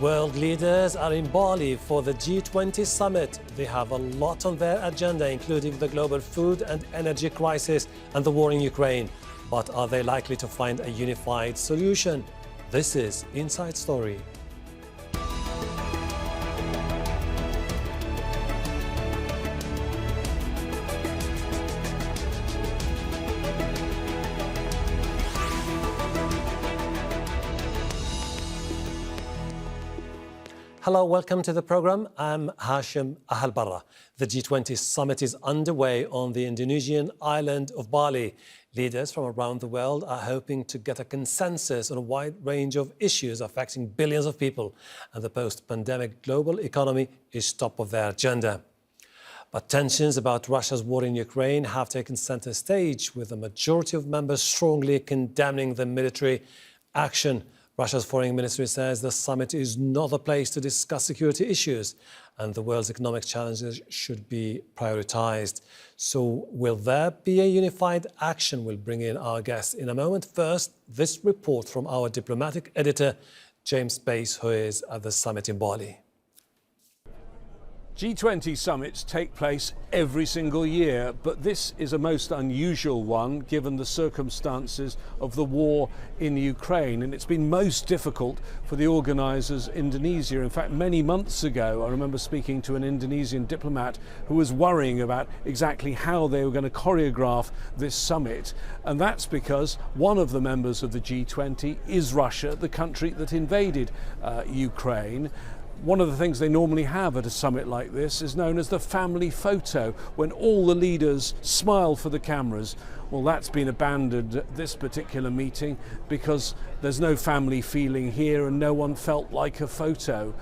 World leaders are in Bali for the G20 summit. They have a lot on their agenda, including the global food and energy crisis and the war in Ukraine. But are they likely to find a unified solution? This is Inside Story. Hello, welcome to the program. I'm Hashem Ahelbarra. The G20 summit is underway on the Indonesian island of Bali. Leaders from around the world are hoping to get a consensus on a wide range of issues affecting billions of people, and the post-pandemic global economy is top of their agenda. But tensions about Russia's war in Ukraine have taken center stage, with the majority of members strongly condemning the military action. Russia's foreign ministry says the summit is not a place to discuss security issues and the world's economic challenges should be prioritized. So will there be a unified action? We'll bring in our guests in a moment. First, this report from our diplomatic editor, James Bays, who is at the summit in Bali. G20 summits take place every single year, but this is a most unusual one given the circumstances of the war in Ukraine, and it's been most difficult for the organisers Indonesia. In fact, many months ago, I remember speaking to an Indonesian diplomat who was worrying about exactly how they were going to choreograph this summit, and that's because one of the members of the G20 is Russia, the country that invaded Ukraine. One of the things they normally have at a summit like this is known as the family photo, when all the leaders smile for the cameras. Well, that's been abandoned at this particular meeting because there's no family feeling here and no one felt like a photo.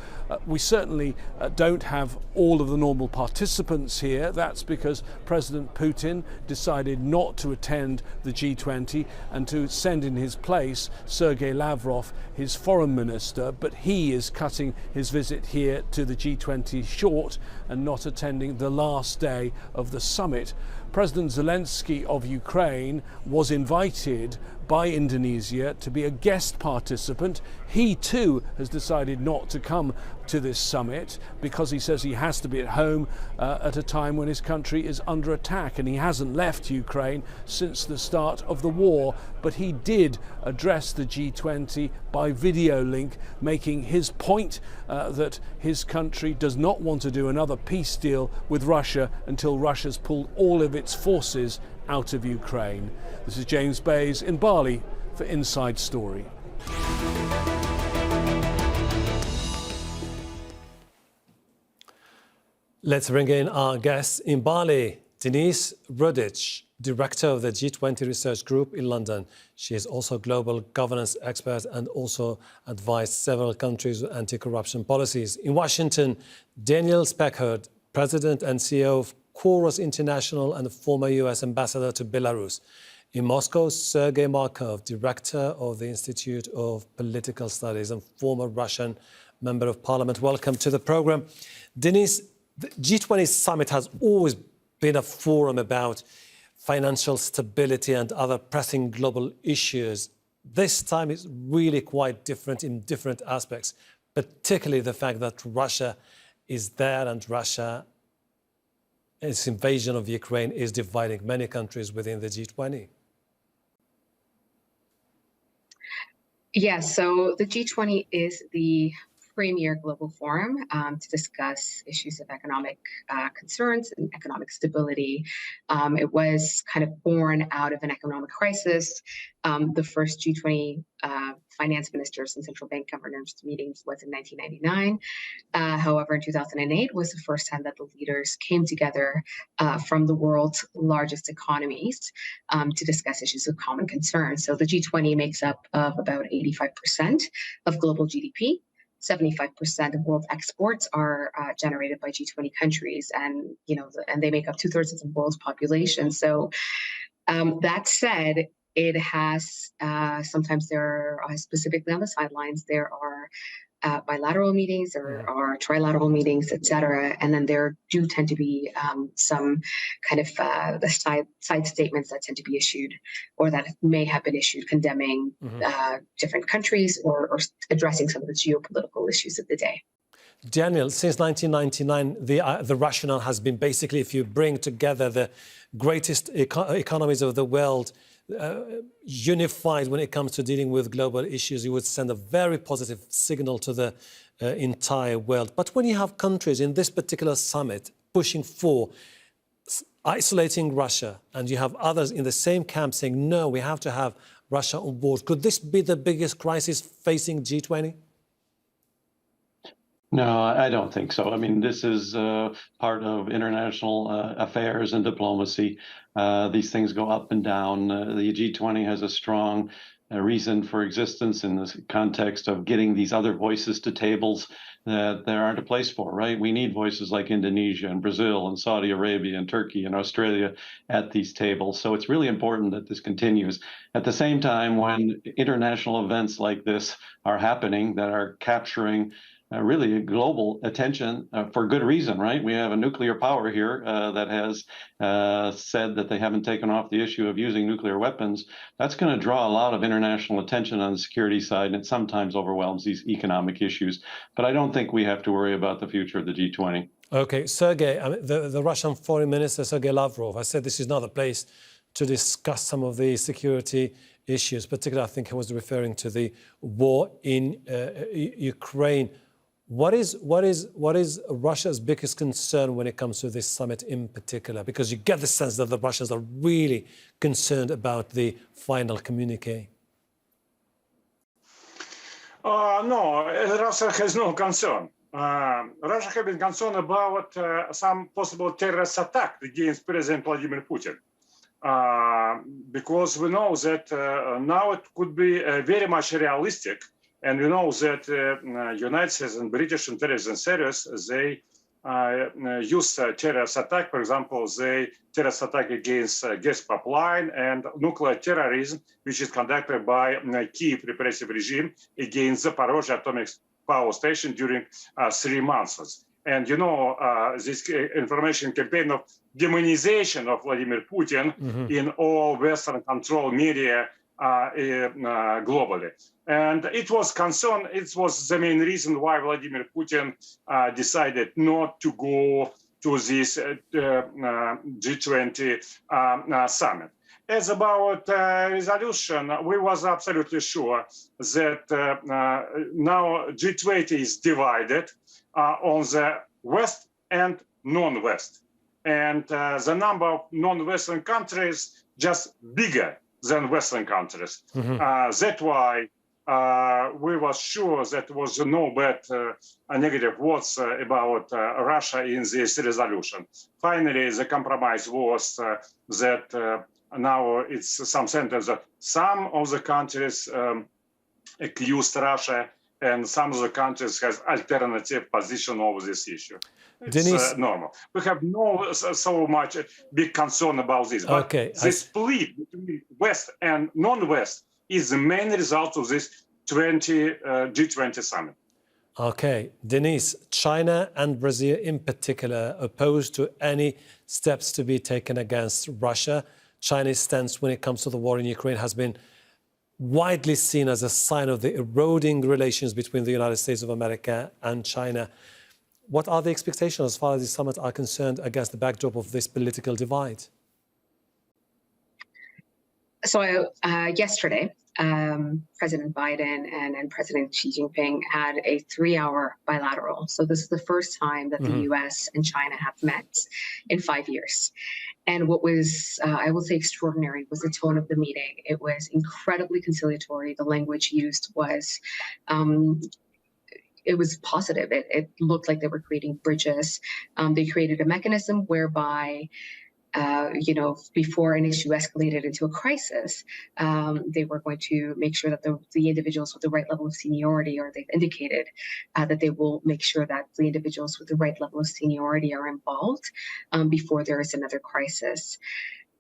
We certainly don't have all of the normal participants here. That's because President Putin decided not to attend the G20 and to send in his place Sergey Lavrov, his foreign minister, but he is cutting his visit here to the G20 short and not attending the last day of the summit. President Zelensky of Ukraine was invited by Indonesia to be a guest participant. He too has decided not to come to this summit because he says he has to be at home at a time when his country is under attack, and he hasn't left Ukraine since the start of the war. But he did address the G20 by video link, making his point that his country does not want to do another peace deal with Russia until Russia's pulled all of its forces out of Ukraine. This is James Bays in Bali for Inside Story. Let's bring in our guests in Bali. Denisse Rudich, Director of the G20 Research Group in London. She is also a global governance expert and also advised several countries with anti-corruption policies. In Washington, Daniel Speckhard, President and CEO of Corus International and former US Ambassador to Belarus. In Moscow, Sergey Markov, Director of the Institute of Political Studies and former Russian Member of Parliament. Welcome to the program. Denisse, the G20 summit has always been a forum about financial stability and other pressing global issues. This time is really quite different in different aspects, particularly the fact that Russia is there and its invasion of Ukraine is dividing many countries within the G20. Yes, so the G20 is the premier global forum to discuss issues of economic concerns and economic stability. It was kind of born out of an economic crisis. The first G20 finance ministers and central bank governors meetings was in 1999. However, in 2008 was the first time that the leaders came together from the world's largest economies to discuss issues of common concern. So the G20 makes up of about 85% of global GDP. 75% of world exports are generated by G20 countries, and and they make up 2/3 of the world's population. So that said, it has sometimes specifically on the sidelines, there are bilateral meetings or trilateral meetings, etc. And then there do tend to be some kind of the side statements that tend to be issued or that may have been issued condemning different countries or addressing some of the geopolitical issues of the day. Daniel, since 1999, the rationale has been basically if you bring together the greatest economies of the world, unified when it comes to dealing with global issues, you would send a very positive signal to the entire world. But when you have countries in this particular summit pushing for isolating Russia, and you have others in the same camp saying, no, we have to have Russia on board, could this be the biggest crisis facing G20? No, I don't think so. I mean, this is part of international affairs and diplomacy. These things go up and down. The G20 has a strong reason for existence in the context of getting these other voices to tables that there aren't a place for, right? We need voices like Indonesia and Brazil and Saudi Arabia and Turkey and Australia at these tables. So it's really important that this continues. At the same time, when international events like this are happening that are capturing really global attention for good reason, right? We have a nuclear power here that has said that they haven't taken off the issue of using nuclear weapons. That's going to draw a lot of international attention on the security side, and it sometimes overwhelms these economic issues. But I don't think we have to worry about the future of the G20. Okay, Sergey, the Russian Foreign Minister, Sergey Lavrov, I said this is not a place to discuss some of the security issues, particularly I think he was referring to the war in Ukraine. What is Russia's biggest concern when it comes to this summit in particular? Because you get the sense that the Russians are really concerned about the final communique. No, Russia has no concern. Russia has been concerned about some possible terrorist attack against President Vladimir Putin. Because we know that now it could be very much realistic. And we know that United States and British intelligence service, they use terrorist attack. For example, they terrorist attack against gas pipeline and nuclear terrorism, which is conducted by Kiev repressive regime against Zaporozhye atomic power station during 3 months. And you know, this information campaign of demonization of Vladimir Putin in all Western controlled media globally. And it was concern, it was the main reason why Vladimir Putin decided not to go to this G20 summit. As about resolution, we was absolutely sure that now G20 is divided on the West and non-West. And the number of non-Western countries just bigger than Western countries. That's why we were sure that there was no bad negative words about Russia in this resolution. Finally, the compromise was that now it's some sentence that some of the countries accused Russia and some of the countries has alternative position over this issue. It's normal. We have no so much big concern about this. But the split between West and non-West is the main result of this G20 summit. Okay, Denisse, China and Brazil in particular opposed to any steps to be taken against Russia. China's stance when it comes to the war in Ukraine has been widely seen as a sign of the eroding relations between the United States of America and China. What are the expectations as far as the summit are concerned against the backdrop of this political divide? So yesterday, President Biden and President Xi Jinping had a 3-hour bilateral. So this is the first time that the US and China have met in 5 years. And what was, I will say, extraordinary was the tone of the meeting. It was incredibly conciliatory. The language used was it was positive. It looked like they were creating bridges. They created a mechanism whereby, before an issue escalated into a crisis, they were going to make sure that the individuals with the right level of seniority, or they've indicated that they will make sure that the individuals with the right level of seniority are involved before there is another crisis.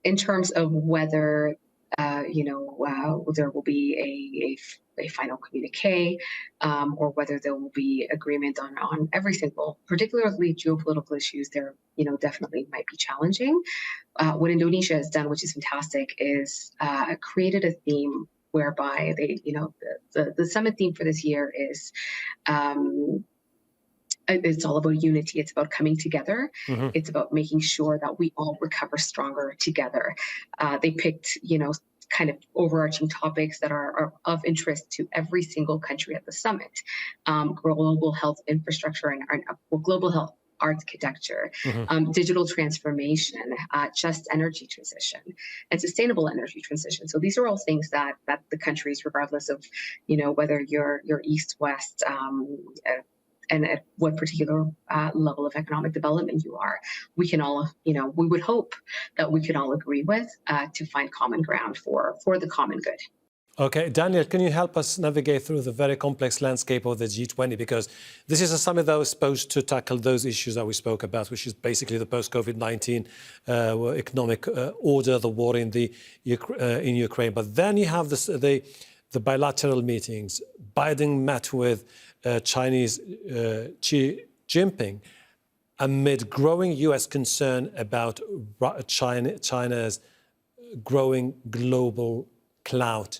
In terms of whether there will be a final communique, or whether there will be agreement on every single, particularly geopolitical issues. There, definitely might be challenging. What Indonesia has done, which is fantastic, is created a theme whereby they, the summit theme for this year is. It's all about unity. It's about coming together. Mm-hmm. It's about making sure that we all recover stronger together. They picked, kind of overarching topics that are of interest to every single country at the summit. Global health infrastructure and global health architecture, mm-hmm. Digital transformation, just energy transition, and sustainable energy transition. So these are all things that the countries, regardless of, whether you're east, west, and at what particular level of economic development you are, we can all, we would hope that we can all agree with to find common ground for the common good. Okay, Daniel, can you help us navigate through the very complex landscape of the G20? Because this is a summit that was supposed to tackle those issues that we spoke about, which is basically the post-COVID-19 economic order, the war in Ukraine. But then you have the bilateral meetings. Biden met with Chinese Xi Jinping amid growing U.S. concern about China's growing global clout.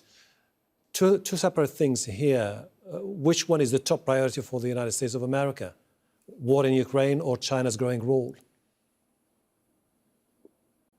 Two separate things here. Which one is the top priority for the United States of America? War in Ukraine or China's growing role?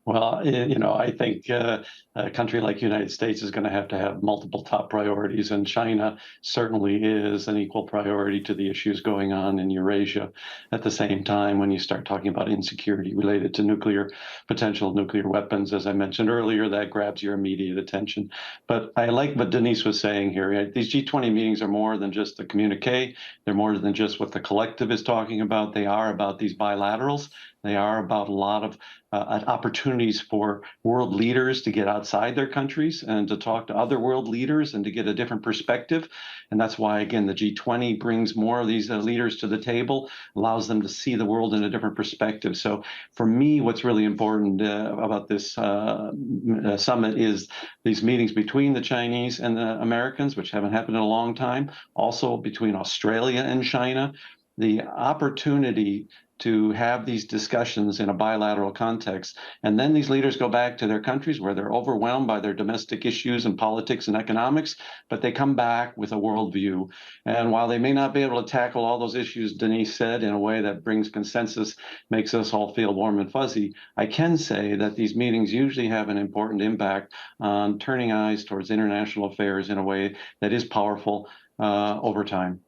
Well, I think a country like the United States is going to have multiple top priorities, and China certainly is an equal priority to the issues going on in Eurasia. At the same time, when you start talking about insecurity related to potential nuclear weapons, as I mentioned earlier, that grabs your immediate attention. But I like what Denisse was saying here. Right? These G20 meetings are more than just the communique. They're more than just what the collective is talking about. They are about these bilaterals. They are about a lot of opportunities for world leaders to get outside their countries and to talk to other world leaders and to get a different perspective. And that's why, again, the G20 brings more of these leaders to the table, allows them to see the world in a different perspective. So for me, what's really important about this summit is these meetings between the Chinese and the Americans, which haven't happened in a long time, also between Australia and China. The opportunity to have these discussions in a bilateral context. And then these leaders go back to their countries where they're overwhelmed by their domestic issues and politics and economics, but they come back with a worldview. And while they may not be able to tackle all those issues, Denisse said, in a way that brings consensus, makes us all feel warm and fuzzy, I can say that these meetings usually have an important impact on turning eyes towards international affairs in a way that is powerful over time.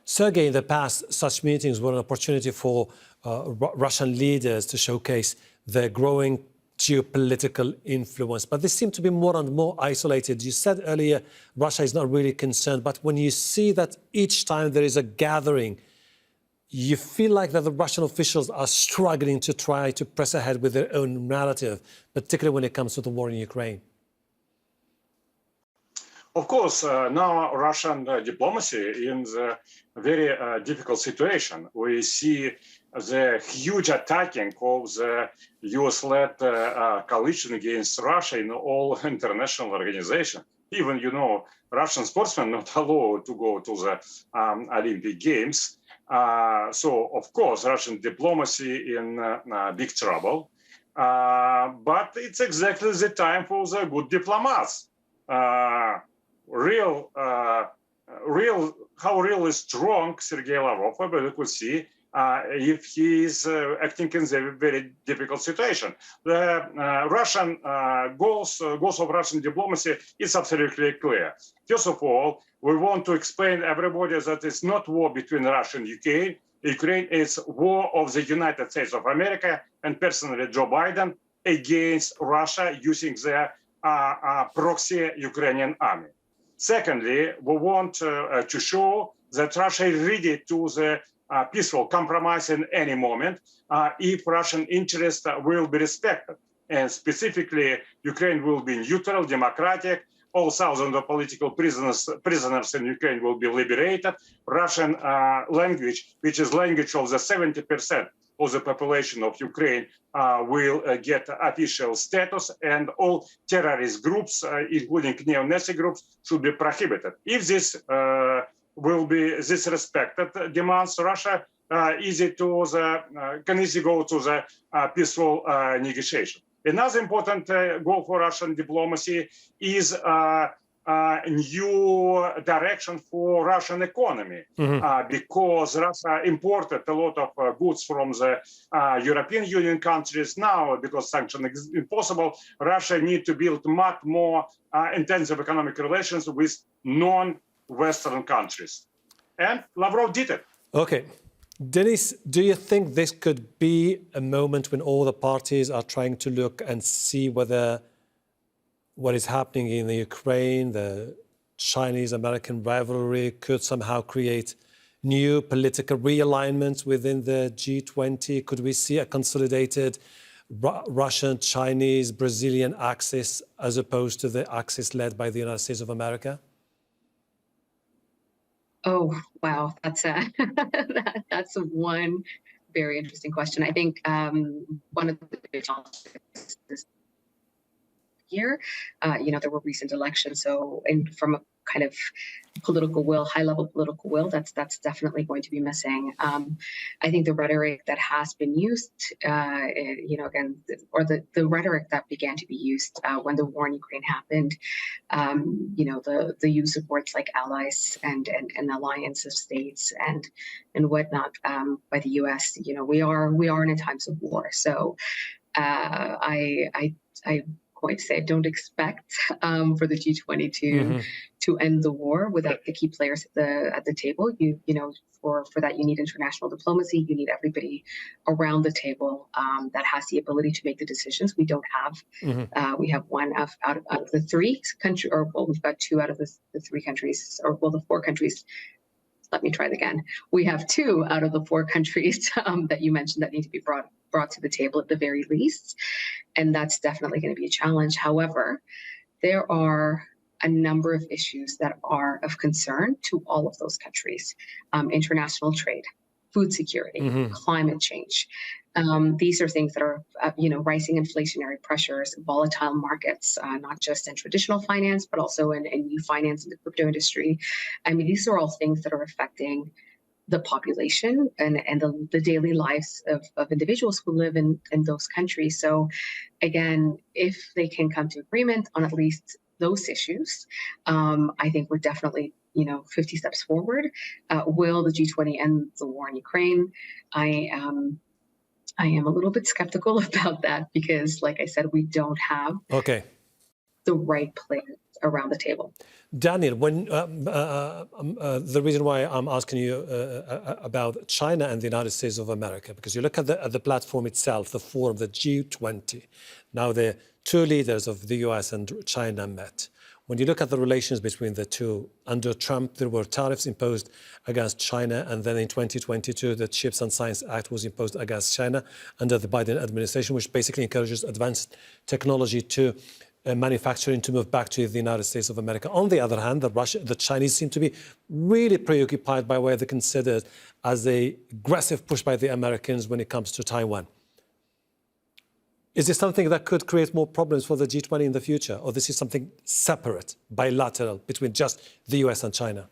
Sergey, in the past, such meetings were an opportunity for Russian leaders to showcase their growing geopolitical influence. But they seem to be more and more isolated. You said earlier Russia is not really concerned, but when you see that each time there is a gathering, you feel like that the Russian officials are struggling to try to press ahead with their own narrative, particularly when it comes to the war in Ukraine. Of course, now Russian diplomacy in the very difficult situation. We see the huge attacking of the US-led coalition against Russia in all international organizations. Even, Russian sportsmen not allowed to go to the Olympic Games. So, of course, Russian diplomacy in big trouble. But it's exactly the time for the good diplomats. How really strong Sergey Lavrov, we could see if he is acting in a very difficult situation. The Russian goals of Russian diplomacy is absolutely clear. First of all, we want to explain to everybody that it's not war between Russia and Ukraine. Ukraine is war of the United States of America and personally Joe Biden against Russia using their proxy Ukrainian army. Secondly, we want to show that Russia is ready to the peaceful compromise in any moment if Russian interests will be respected. And specifically, Ukraine will be neutral, democratic, all thousands of political prisoners in Ukraine will be liberated. Russian language, which is language of the 70% of the population of Ukraine will get official status, and all terrorist groups, including neo-Nazi groups, should be prohibited. If this will be disrespected, demands Russia can easily go to the peaceful negotiation. Another important goal for Russian diplomacy is a new direction for Russian economy, because Russia imported a lot of goods from the European Union countries. Now, because sanctions is impossible, Russia needs to build much more intensive economic relations with non-Western countries. And Lavrov did it. Okay. Denisse, do you think this could be a moment when all the parties are trying to look and see whether what is happening in the Ukraine, the Chinese-American rivalry, could somehow create new political realignments within the G20? Could we see a consolidated Russian, Chinese, Brazilian axis as opposed to the axis led by the United States of America? Oh, wow. That's that's one very interesting question. I think one of the big challenges this year, there were recent elections. So, and from a kind of political will, high-level political will, that's definitely going to be missing. I think the rhetoric that has been used, again, or the rhetoric that began to be used when the war in Ukraine happened, the use of words like allies and an alliance of states and whatnot by the U.S. We are in a times of war. So I going to say I don't expect for the G20 to end the war without the key players at the table. For that you need international diplomacy. You need everybody around the table that has the ability to make the decisions. We don't have. We have one out of the three countries, or well, we've got two out of the three countries, or well, the four countries. Let me try it again. We have two out of the four countries that you mentioned that need to be brought to the table at the very least. And that's definitely going to be a challenge. However, there are a number of issues that are of concern to all of those countries. International trade, food security, climate change. These are things that are, rising inflationary pressures, volatile markets, not just in traditional finance, but also in new finance in the crypto industry. I mean, these are all things that are affecting the population and the daily lives of individuals who live in those countries. So again, if they can come to agreement on at least those issues, I think we're definitely 50 steps forward. Will the G20 end the war in Ukraine? I am a little bit skeptical about that because, like I said, we don't have the right players around the table. Daniel, when the reason why I'm asking you about China and the United States of America, because you look at the platform itself, the forum, the G20. Now, the two leaders of the US and China met. When you look at the relations between the two, under Trump, there were tariffs imposed against China. And then in 2022, the Chips and Science Act was imposed against China under the Biden administration, which basically encourages advanced technology to manufacturing to move back to the United States of America. On the other hand, the Chinese seem to be really preoccupied by what they consider as an aggressive push by the Americans when it comes to Taiwan. Is this something that could create more problems for the G20 in the future? Or this is something separate, bilateral, between just the US and China?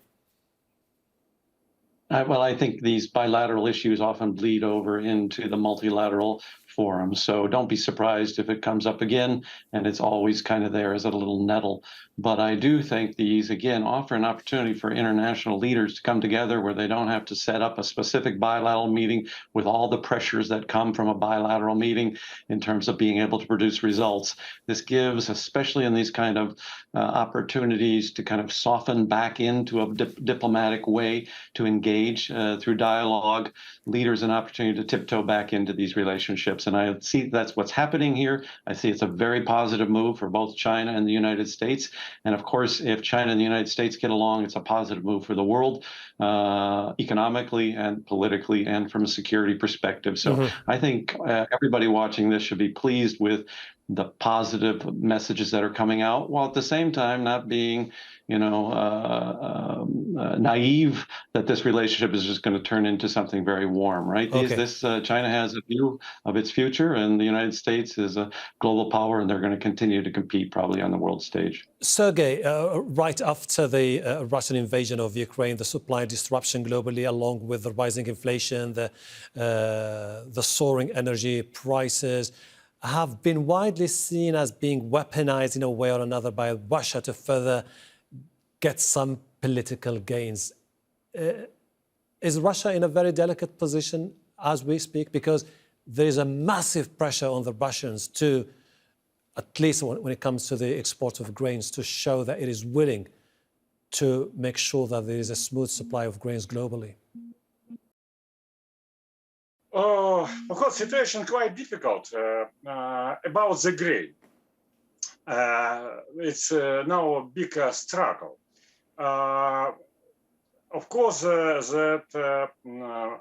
Well, I think these bilateral issues often bleed over into the multilateral forum. So don't be surprised if it comes up again, and it's always kind of there as a little nettle. But I do think these, again, offer an opportunity for international leaders to come together where they don't have to set up a specific bilateral meeting with all the pressures that come from a bilateral meeting in terms of being able to produce results. This gives, especially in these kind of opportunities, to kind of soften back into a diplomatic way to engage through dialogue, leaders an opportunity to tiptoe back into these relationships. And I see that's what's happening here. I see it's a very positive move for both China and the United States. And of course, if China and the United States get along, it's a positive move for the world, economically and politically and from a security perspective. So I think everybody watching this should be pleased with the positive messages that are coming out, while at the same time not being, naive that this relationship is just going to turn into something very warm, right? Okay. China has a view of its future, and the United States is a global power, and they're going to continue to compete probably on the world stage. Sergey, right after the Russian invasion of Ukraine, the supply disruption globally, along with the rising inflation, the soaring energy prices, have been widely seen as being weaponized in a way or another by Russia to further get some political gains. Is Russia in a very delicate position as we speak? Because there is a massive pressure on the Russians to, at least when it comes to the export of grains, to show that it is willing to make sure that there is a smooth supply of grains globally. Of course, situation quite difficult about the grain. It's now a big struggle. Of course, that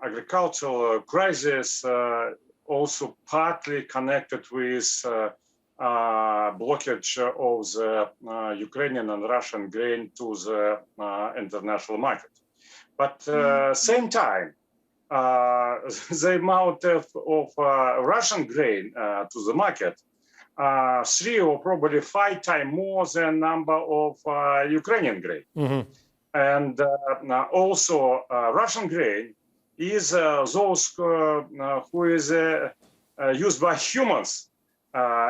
agricultural crisis also partly connected with blockage of the Ukrainian and Russian grain to the international market. But same time, the amount of Russian grain to the market 3 or probably 5 times more than number of Ukrainian grain. Mm-hmm. And also Russian grain is those who is used by humans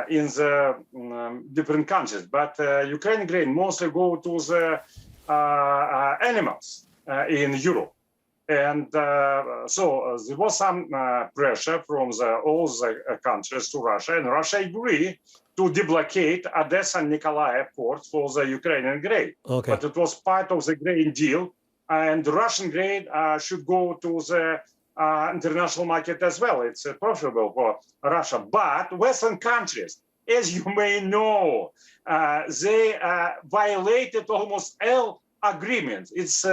in the different countries. But Ukrainian grain mostly go to the animals in Europe. And so there was some pressure from all the countries to Russia, and Russia agreed to deblockade Odessa and Nikolaev ports for the Ukrainian grain. Okay. But it was part of the grain deal, and the Russian grain should go to the international market as well. It's profitable for Russia. But Western countries, as you may know, they violated almost all agreements. It's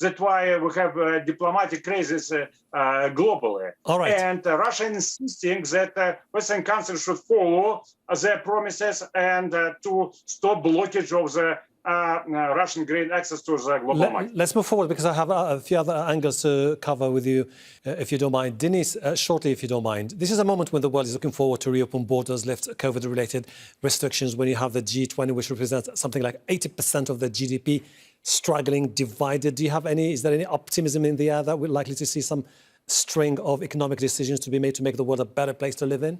that's why we have diplomatic crisis globally. All right. And Russia insisting that Western countries should follow their promises and to stop blockage of the Russian grain access to the global market. Let's move forward because I have a few other angles to cover with you, if you don't mind. Denisse, shortly, if you don't mind. This is a moment when the world is looking forward to reopen borders, lift COVID-related restrictions, when you have the G20, which represents something like 80% of the GDP, struggling, divided. Is there any optimism in the air that we're likely to see some string of economic decisions to be made to make the world a better place to live in?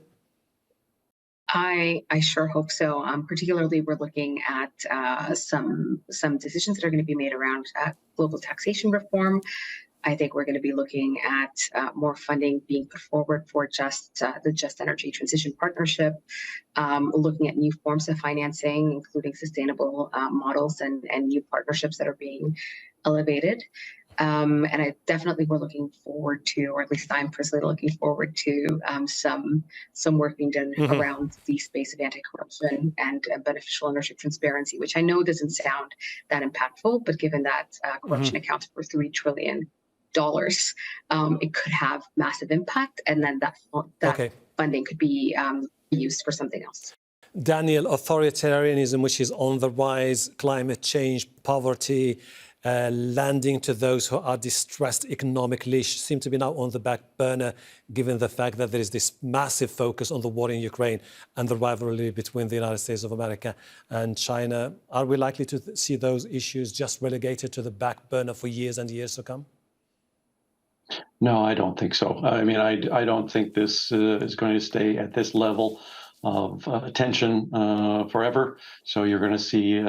I sure hope so. Particularly, we're looking at some decisions that are going to be made around global taxation reform. I think we're going to be looking at more funding being put forward for the Just Energy Transition Partnership, looking at new forms of financing, including sustainable models and new partnerships that are being elevated. And I definitely we're looking forward to, or at least I'm personally looking forward to some work being done around the space of anti-corruption and beneficial ownership transparency, which I know doesn't sound that impactful, but given that corruption accounts for $3 trillion, it could have massive impact, and then that funding could be used for something else. Daniel, authoritarianism, which is on the rise, climate change, poverty, landing to those who are distressed economically, seem to be now on the back burner, given the fact that there is this massive focus on the war in Ukraine and the rivalry between the United States of America and China. Are we likely to see those issues just relegated to the back burner for years and years to come? No, I don't think so. I mean, I don't think this is going to stay at this level of attention forever. So you're going to see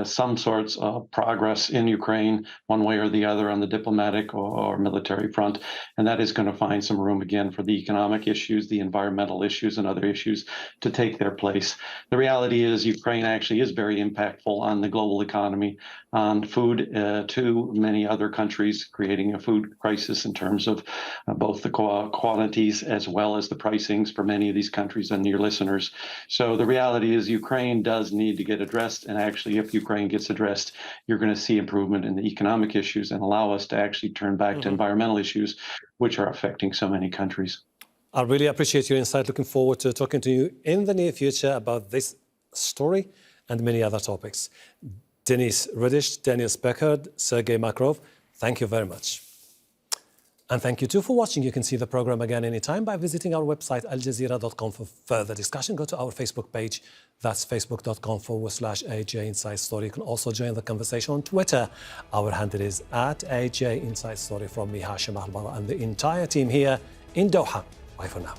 some sorts of progress in Ukraine, one way or the other, on the diplomatic or military front. And that is going to find some room again for the economic issues, the environmental issues, and other issues to take their place. The reality is Ukraine actually is very impactful on the global economy, on food to many other countries, creating a food crisis in terms of both the quantities as well as the pricings for many of these countries and your listeners. So the reality is Ukraine does need to get addressed. And actually, if Ukraine gets addressed, you're going to see improvement in the economic issues and allow us to actually turn back to environmental issues, which are affecting so many countries. I really appreciate your insight. Looking forward to talking to you in the near future about this story and many other topics. Denisse, Rudich, Daniel Speckhard, Sergey, Markov, thank you very much. And thank you too for watching. You can see the program again anytime by visiting our website, aljazeera.com, for further discussion. Go to our Facebook page. That's facebook.com/AJ Inside Story. You can also join the conversation on Twitter. Our handle is @AJ Inside Story. From me, Hashem, Ahelbarra, and the entire team here in Doha. Bye for now.